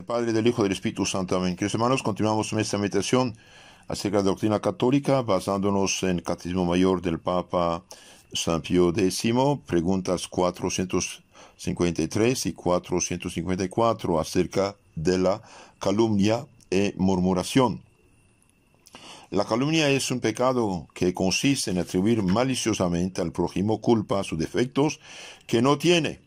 Padre, del Hijo, del Espíritu Santo. Amén. Queridos hermanos, continuamos nuestra meditación acerca de la doctrina católica, basándonos en el Catecismo Mayor del Papa San Pío X, preguntas 453 y 454 acerca de la calumnia y murmuración. La calumnia es un pecado que consiste en atribuir maliciosamente al prójimo culpas o defectos que no tiene,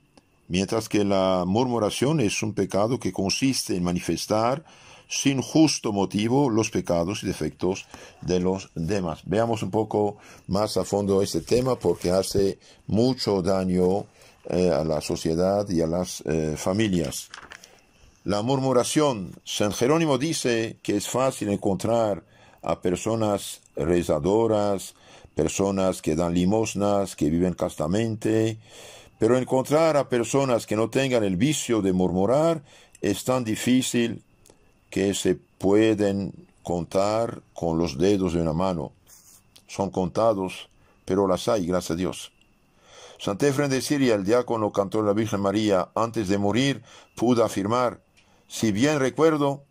mientras que la murmuración es un pecado que consiste en manifestar sin justo motivo los pecados y defectos de los demás. Veamos un poco más a fondo este tema porque hace mucho daño a la sociedad y a las familias. La murmuración. San Jerónimo dice que es fácil encontrar a personas rezadoras, personas que dan limosnas, que viven castamente, pero encontrar a personas que no tengan el vicio de murmurar es tan difícil que se pueden contar con los dedos de una mano. Son contados, pero las hay, gracias a Dios. Sant Efrén de Siria, el diácono cantor de la Virgen María, antes de morir, pudo afirmar: si bien recuerdo,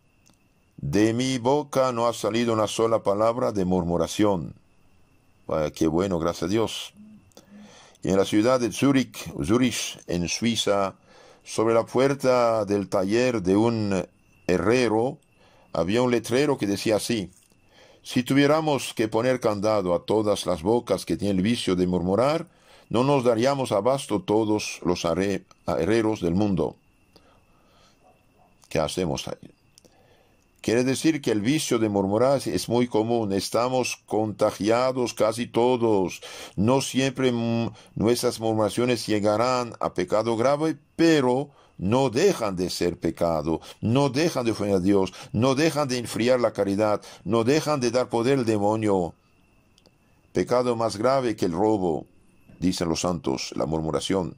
de mi boca no ha salido una sola palabra de murmuración. Vaya, qué bueno, gracias a Dios. Y en la ciudad de Zurich, en Suiza, sobre la puerta del taller de un herrero, había un letrero que decía así: si tuviéramos que poner candado a todas las bocas que tienen el vicio de murmurar, no nos daríamos abasto todos los herreros del mundo. ¿Qué hacemos ahí? Quiere decir que el vicio de murmurar es muy común. Estamos contagiados casi todos. No siempre nuestras murmuraciones llegarán a pecado grave, pero no dejan de ser pecado, no dejan de ofender a Dios, no dejan de enfriar la caridad, no dejan de dar poder al demonio. Pecado más grave que el robo, dicen los santos, la murmuración.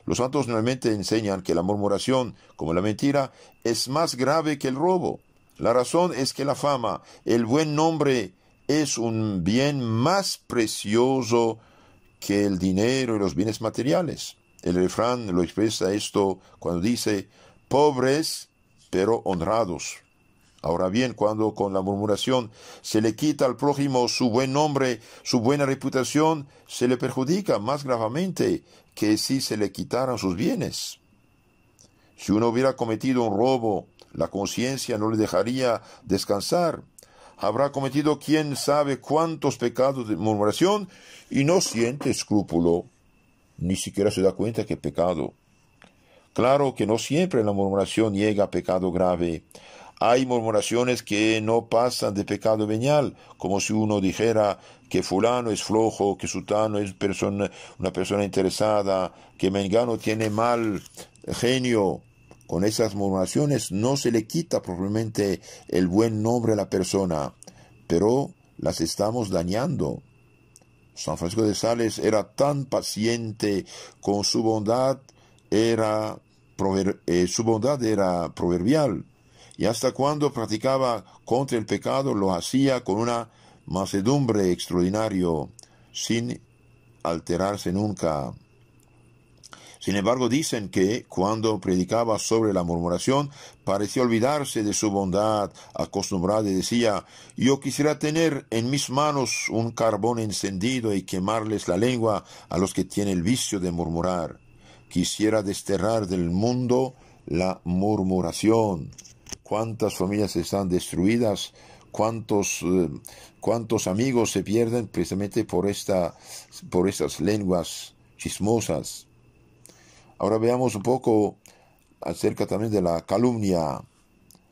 Los santos normalmente enseñan que la murmuración, como la mentira, es más grave que el robo. La razón es que la fama, el buen nombre, es un bien más precioso que el dinero y los bienes materiales. El refrán lo expresa esto cuando dice: pobres pero honrados. Ahora bien, cuando con la murmuración se le quita al prójimo su buen nombre, su buena reputación, se le perjudica más gravemente que si se le quitaran sus bienes. Si uno hubiera cometido un robo, la conciencia no le dejaría descansar. Habrá cometido quién sabe cuántos pecados de murmuración y no siente escrúpulo, ni siquiera se da cuenta que es pecado. Claro que no siempre la murmuración llega a pecado grave. Hay murmuraciones que no pasan de pecado venial, como si uno dijera que fulano es flojo, que sutano es una persona interesada, que mengano tiene mal genio. Con esas murmuraciones no se le quita probablemente el buen nombre a la persona, pero las estamos dañando. San Francisco de Sales era tan paciente con su bondad, su bondad era proverbial, y hasta cuando practicaba contra el pecado lo hacía con una mansedumbre extraordinaria, sin alterarse nunca. Sin embargo, dicen que cuando predicaba sobre la murmuración, parecía olvidarse de su bondad acostumbrada y decía: yo quisiera tener en mis manos un carbón encendido y quemarles la lengua a los que tienen el vicio de murmurar. Quisiera desterrar del mundo la murmuración. ¿Cuántas familias están destruidas? ¿Cuántos amigos se pierden precisamente por estas lenguas chismosas? Ahora veamos un poco acerca también de la calumnia.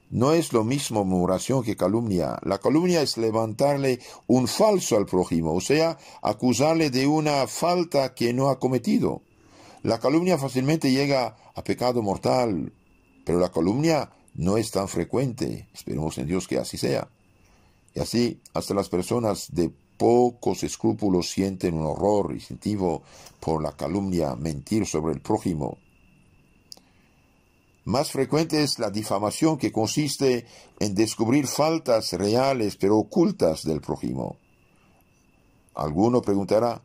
No es lo mismo murmuración que calumnia. La calumnia es levantarle un falso al prójimo, o sea, acusarle de una falta que no ha cometido. La calumnia fácilmente llega a pecado mortal, pero la calumnia no es tan frecuente. Esperemos en Dios que así sea. Y así, hasta las personas de pocos escrúpulos sienten un horror instintivo por la calumnia, mentir sobre el prójimo. Más frecuente es la difamación, que consiste en descubrir faltas reales pero ocultas del prójimo. Alguno preguntará: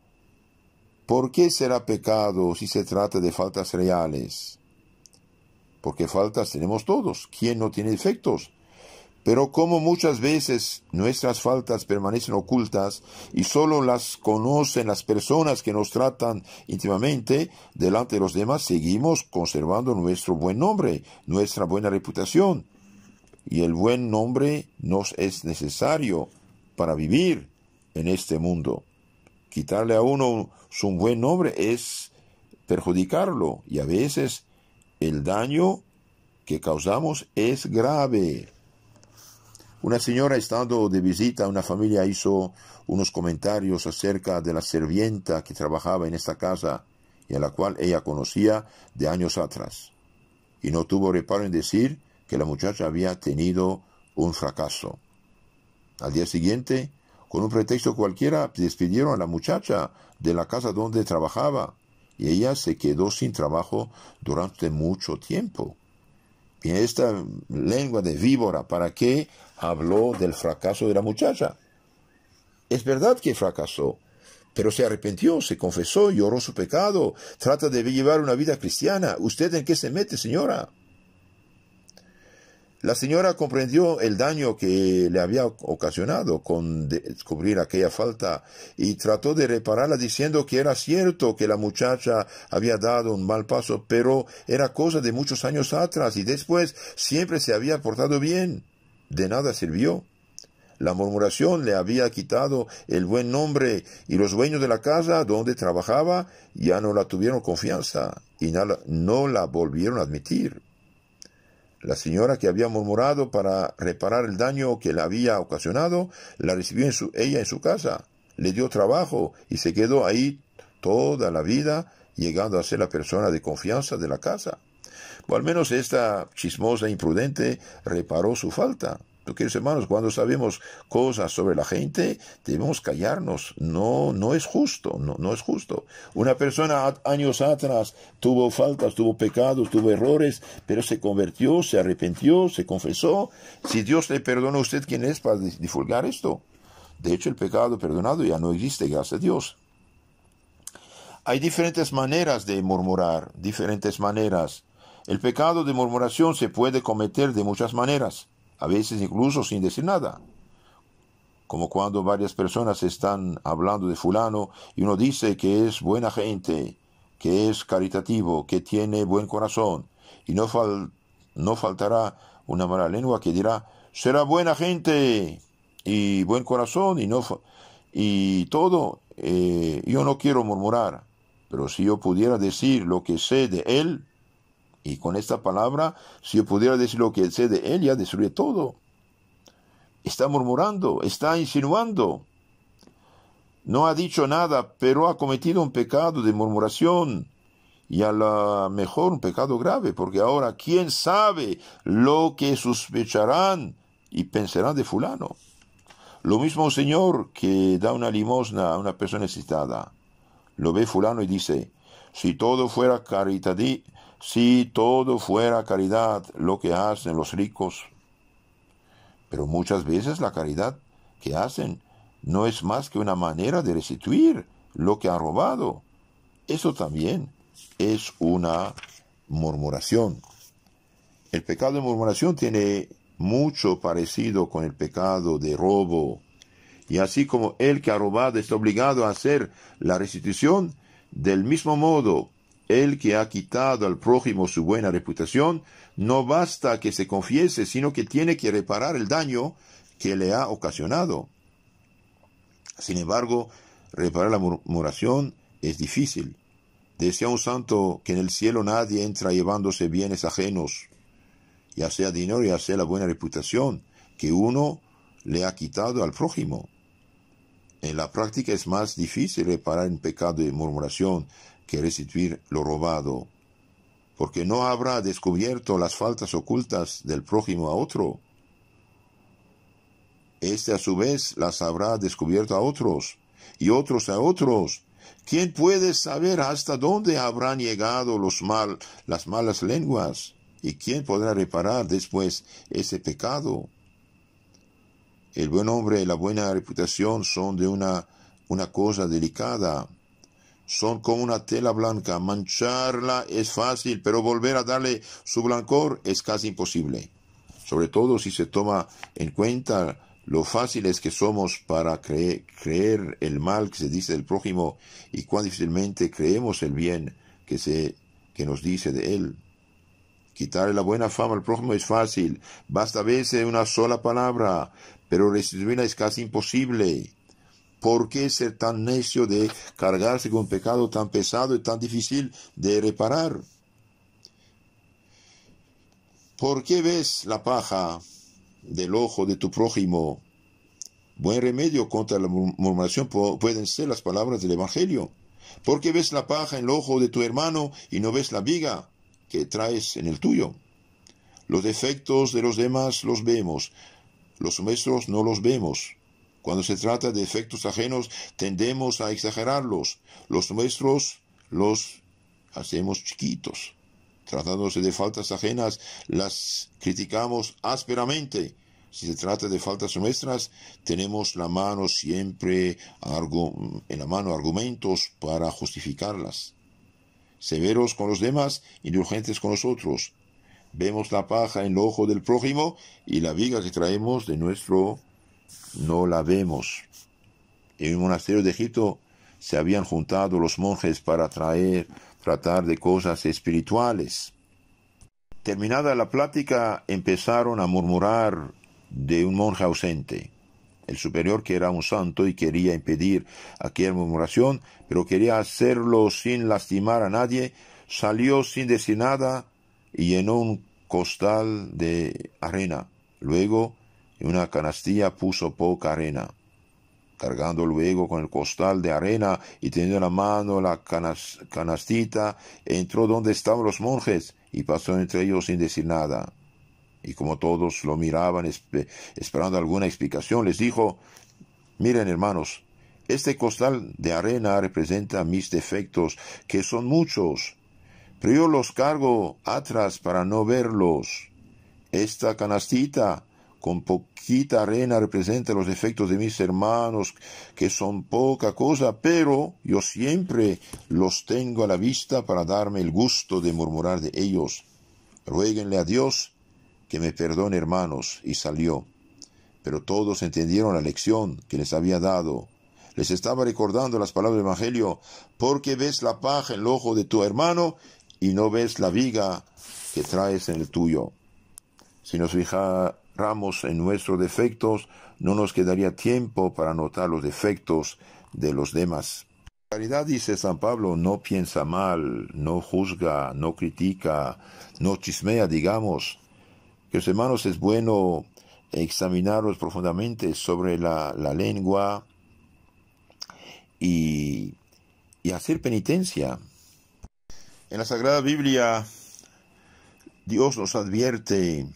¿por qué será pecado si se trata de faltas reales? porque faltas tenemos todos. ¿Quién no tiene defectos? Pero como muchas veces nuestras faltas permanecen ocultas y solo las conocen las personas que nos tratan íntimamente delante de los demás, seguimos conservando nuestro buen nombre, nuestra buena reputación. Y el buen nombre nos es necesario para vivir en este mundo. Quitarle a uno su buen nombre es perjudicarlo, y a veces el daño que causamos es grave. Una señora, estando de visita a una familia, hizo unos comentarios acerca de la sirvienta que trabajaba en esta casa y a la cual ella conocía de años atrás. Y no tuvo reparo en decir que la muchacha había tenido un fracaso. Al día siguiente, con un pretexto cualquiera, despidieron a la muchacha de la casa donde trabajaba y ella se quedó sin trabajo durante mucho tiempo. Y esta lengua de víbora, ¿para qué habló del fracaso de la muchacha? Es verdad que fracasó, pero se arrepintió, se confesó, lloró su pecado, trata de llevar una vida cristiana. ¿Usted en qué se mete, señora? La señora comprendió el daño que le había ocasionado con descubrir aquella falta y trató de repararla diciendo que era cierto que la muchacha había dado un mal paso, pero era cosa de muchos años atrás y después siempre se había portado bien. De nada sirvió. La murmuración le había quitado el buen nombre y los dueños de la casa donde trabajaba ya no la tuvieron confianza y no la volvieron a admitir. La señora que había murmurado para reparar el daño que le había ocasionado, la recibió ella en su casa, le dio trabajo y se quedó ahí toda la vida, llegando a ser la persona de confianza de la casa. O al menos esta chismosa imprudente reparó su falta. Queridos hermanos, cuando sabemos cosas sobre la gente, debemos callarnos. No es justo, no es justo. Una persona años atrás tuvo faltas, tuvo pecados, tuvo errores, pero se convirtió, se arrepintió, se confesó. Si Dios le perdona a usted, ¿quién es para divulgar esto? De hecho, el pecado perdonado ya no existe, gracias a Dios. Hay diferentes maneras de murmurar, diferentes maneras. El pecado de murmuración se puede cometer de muchas maneras, a veces incluso sin decir nada. Como cuando varias personas están hablando de fulano y uno dice que es buena gente, que es caritativo, que tiene buen corazón, y no faltará una mala lengua que dirá, será buena gente y buen corazón y todo. Yo no quiero murmurar, pero si yo pudiera decir lo que sé de él, y con esta palabra, si yo pudiera decir lo que sé de él, ya destruye todo. Está murmurando, está insinuando. No ha dicho nada, pero ha cometido un pecado de murmuración. Y a lo mejor un pecado grave, porque ahora, ¿quién sabe lo que sospecharán y pensarán de fulano? Lo mismo un señor que da una limosna a una persona necesitada. Lo ve fulano y dice, si todo fuera caridad lo que hacen los ricos. Pero muchas veces la caridad que hacen no es más que una manera de restituir lo que han robado. Eso también es una murmuración. El pecado de murmuración tiene mucho parecido con el pecado de robo. Y así como el que ha robado está obligado a hacer la restitución, del mismo modo, el que ha quitado al prójimo su buena reputación, no basta que se confiese, sino que tiene que reparar el daño que le ha ocasionado. Sin embargo, reparar la murmuración es difícil. Decía un santo que en el cielo nadie entra llevándose bienes ajenos, ya sea dinero, ya sea la buena reputación, que uno le ha quitado al prójimo. En la práctica es más difícil reparar el pecado de murmuración que restituir lo robado, porque no habrá descubierto las faltas ocultas del prójimo a otro. Este a su vez las habrá descubierto a otros, y otros a otros. ¿Quién puede saber hasta dónde habrán llegado las malas lenguas? ¿Y quién podrá reparar después ese pecado? El buen hombre y la buena reputación son de una cosa delicada. son como una tela blanca. Mancharla es fácil, pero volver a darle su blancor es casi imposible. Sobre todo si se toma en cuenta lo fáciles que somos para creer el mal que se dice del prójimo y cuán difícilmente creemos el bien que nos dice de él. Quitarle la buena fama al prójimo es fácil, basta a veces una sola palabra, pero restituirla es casi imposible. ¿Por qué ser tan necio de cargarse con un pecado tan pesado y tan difícil de reparar? ¿Por qué ves la paja del ojo de tu prójimo? Buen remedio contra la murmuración pueden ser las palabras del Evangelio. ¿Por qué ves la paja en el ojo de tu hermano y no ves la viga que traes en el tuyo? Los defectos de los demás los vemos, los nuestros no los vemos. Cuando se trata de defectos ajenos, tendemos a exagerarlos. Los nuestros los hacemos chiquitos. Tratándose de faltas ajenas, las criticamos ásperamente. Si se trata de faltas nuestras, tenemos en la mano argumentos para justificarlas. Severos con los demás, indulgentes con nosotros. Vemos la paja en el ojo del prójimo y la viga que traemos de nuestro no la vemos. En un monasterio de Egipto se habían juntado los monjes para tratar de cosas espirituales. Terminada la plática, empezaron a murmurar de un monje ausente. El superior, que era un santo y quería impedir aquella murmuración, pero quería hacerlo sin lastimar a nadie, salió sin decir nada y llenó un costal de arena. Luego, en una canastilla puso poca arena. Cargando luego con el costal de arena y teniendo en la mano la canastita, entró donde estaban los monjes y pasó entre ellos sin decir nada. Y como todos lo miraban esperando alguna explicación, les dijo: miren, hermanos, este costal de arena representa mis defectos, que son muchos, pero yo los cargo atrás para no verlos. Esta canastita con poquita arena representa los defectos de mis hermanos, que son poca cosa, pero yo siempre los tengo a la vista para darme el gusto de murmurar de ellos. Ruéguenle a Dios que me perdone, hermanos. Y salió. Pero todos entendieron la lección que les había dado. Les estaba recordando las palabras del Evangelio: porque ves la paja en el ojo de tu hermano y no ves la viga que traes en el tuyo. Si nos fijáramos en nuestros defectos, no nos quedaría tiempo para notar los defectos de los demás. La caridad, dice San Pablo, no piensa mal, no juzga, no critica, no chismea, digamos. Que los hermanos, es bueno examinarlos profundamente sobre la lengua y hacer penitencia. En la Sagrada Biblia, Dios nos advierte: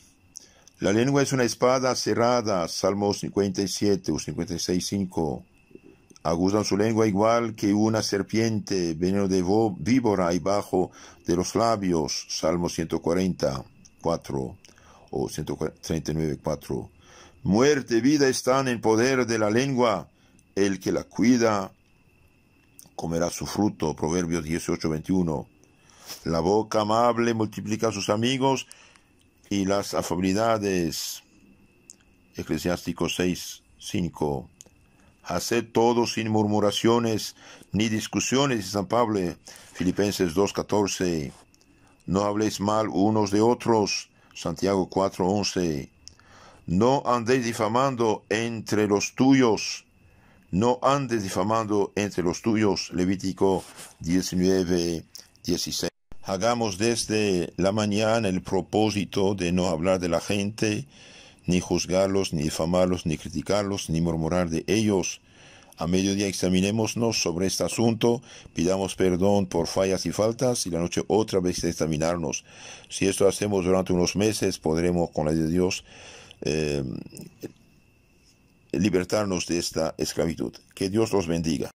la lengua es una espada cerrada, Salmo 57 o 56:5. Agudan su lengua igual que una serpiente, veneno de víbora hay bajo de los labios, Salmo 144 o 139:4. Muerte y vida están en poder de la lengua, el que la cuida comerá su fruto, Proverbios 18:21. La boca amable multiplica a sus amigos y las afabilidades, Eclesiásticos 6:5. Haced todo sin murmuraciones ni discusiones, dice San Pablo, Filipenses 2:14. No habléis mal unos de otros, Santiago 4:11. No andéis difamando entre los tuyos. No andes difamando entre los tuyos, Levítico 19:16. Hagamos desde la mañana el propósito de no hablar de la gente, ni juzgarlos, ni difamarlos, ni criticarlos, ni murmurar de ellos. A mediodía examinémonos sobre este asunto, pidamos perdón por fallas y faltas, y la noche otra vez examinarnos. Si esto hacemos durante unos meses, podremos, con la ayuda de Dios, libertarnos de esta esclavitud. Que Dios los bendiga.